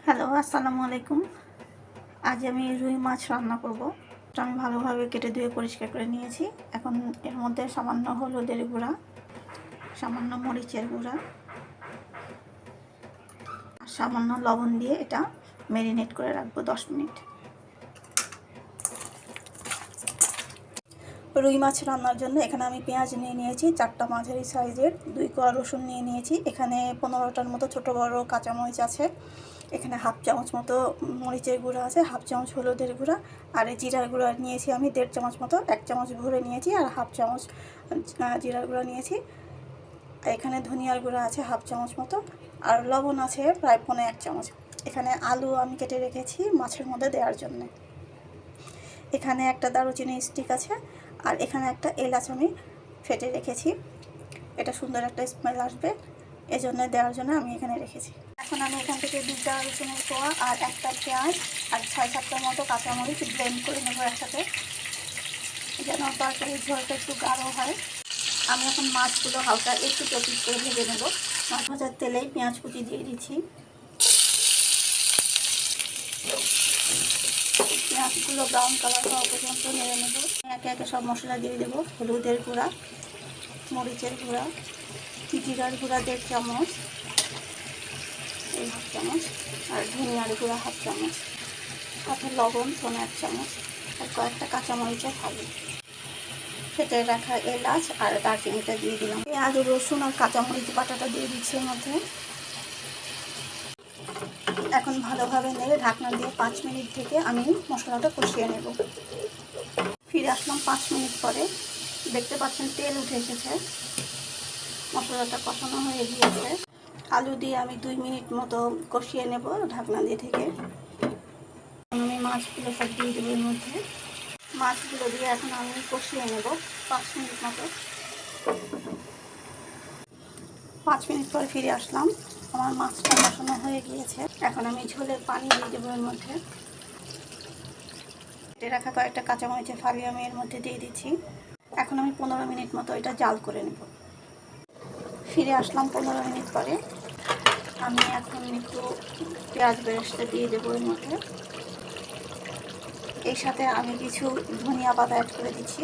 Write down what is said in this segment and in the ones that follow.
Hello, আসসালামু আলাইকুম। আজ আমি রুই মাছ রান্না করব। তো আমি ভালোভাবে কেটে ধুয়ে পরিষ্কার করে নিয়েছি। এখন এর মধ্যে সামান্য হলুদের গুঁড়া, সামান্য মরিচের গুঁড়া আর সামান্য লবণ দিয়ে এটা ম্যারিনেট করে রাখবো 10 মিনিট। রুই মাছ রান্নার জন্য এখানে আমি পেঁয়াজ নিয়ে নিয়েছি 4টা মাঝারি সাইজের, 2 কোয়া রসুন নিয়ে নিয়েছি। এখানে 15টার মতো ছোট বড় কাঁচামরিচ আছে। এখানে হাফ চামচ মতো মরিচের গুঁড়া আছে, হাফ চামচ হলুদের গুঁড়া আর এই জিরার গুঁড়া নিয়েছি আমি 1.5 চামচ মতো, 1 চামচ ভরে নিয়েছি আর হাফ চামচ জিরার গুঁড়া নিয়েছি। এখানে ধনিয়ার গুঁড়া আছে হাফ চামচ মতো আর লবণ আছে প্রায় 1 চামচ। এখানে আলু আমি কেটে রেখেছি মাছের মধ্যে দেওয়ার জন্য। এখানে একটা দারুচিনি স্টিক আছে আর এখানে একটা এলাচ আমি ফেটে রেখেছি। এটা সুন্দর একটা স্মেল আসবে, এজন্য দেওয়ার জন্য আমি এখানে রেখেছি। এখন আমি এখান থেকে 2টা রসুনের কোয়া আর একটা পেঁয়াজ আর 6-7টার মতো কাঁচামরিচ ব্লেন্ড করে নেবো একসাথে, যেন তরকারির ঝোলটা একটু গাঢ় হয়। আমি এখন মাছগুলো হালকা একটু পেঁচিশ করে ভেজে নেব। মাছ ভাজার তেলেই পেঁয়াজ কুচি দিয়ে দিচ্ছি। পেঁয়াজগুলো ব্রাউন কালার হওয়া পর্যন্ত নেড়ে নেব। একে একে সব মশলা দিয়ে দেবো। হলুদের গুঁড়া, মরিচের গুঁড়া, জিরার গুঁড়া 1.5 চামচ, এই হাফ চামচ আর ধনিয়ার গুঁড়া হাফ চামচ, সাথে লবণ 1 চামচ আর কয়েকটা কাঁচামরিচের ফালি, ফেটে রাখা এলাচ আর দারচিনিটা দিয়ে দিলাম। পেঁয়াজ রসুন আর কাঁচামরিচ বাটাটা দিয়ে দিচ্ছি এর মধ্যে। এখন ভালোভাবে নেড়ে ঢাকনা দিয়ে 5 মিনিট থেকে আমি মশলাটা কষিয়ে নেব। ফিরে আসলাম 5 মিনিট পরে। দেখতে পাচ্ছেন তেল উঠে এসেছে, মশলাটা কষানো হয়ে গিয়েছে। আলু দিয়ে আমি 2 মিনিট মতো কষিয়ে নেব ঢাকনা দিয়ে থেকে। আমি মাছগুলো সব দিয়ে দেবো এর মধ্যে। মাছগুলো দিয়ে এখন আমি কষিয়ে নেব 5 মিনিট মতো। 5 মিনিট পরে ফিরে আসলাম, আমার মাছটা কষানো হয়ে গিয়েছে। এখন আমি ঝোলের পানি দিয়ে দেবো এর মধ্যে। কেটে রাখা কয়েকটা কাঁচামরিচের ফালি আমি এর মধ্যে দিয়ে দিচ্ছি। এখন আমি 15 মিনিট মতো এটা জাল করে নেব। ফিরে আসলাম 15 মিনিট পরে। আমি এখন একটু পেঁয়াজ বেরেস্তা দিয়ে দেবো এর মধ্যে। এর সাথে আমি কিছু ধনিয়া পাতা অ্যাড করে দিচ্ছি,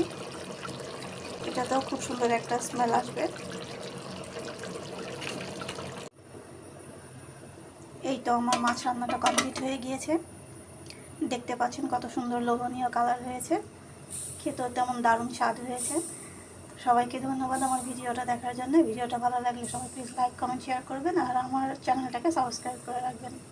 এটাতেও খুব সুন্দর একটা স্মেল আসবে। এই তো আমার মাছ রান্নাটা কমপ্লিট হয়ে গিয়েছে। দেখতে পাচ্ছেন কত সুন্দর লোভনীয় কালার হয়েছে, খেতেও তেমন দারুণ স্বাদ হয়েছে। সবাইকে ধন্যবাদ আমার ভিডিওটা দেখার জন্য। ভিডিওটা ভালো লাগলে সবাই প্লিজ লাইক কমেন্ট শেয়ার করবেন আর আমার চ্যানেলটাকে সাবস্ক্রাইব করে রাখবেন।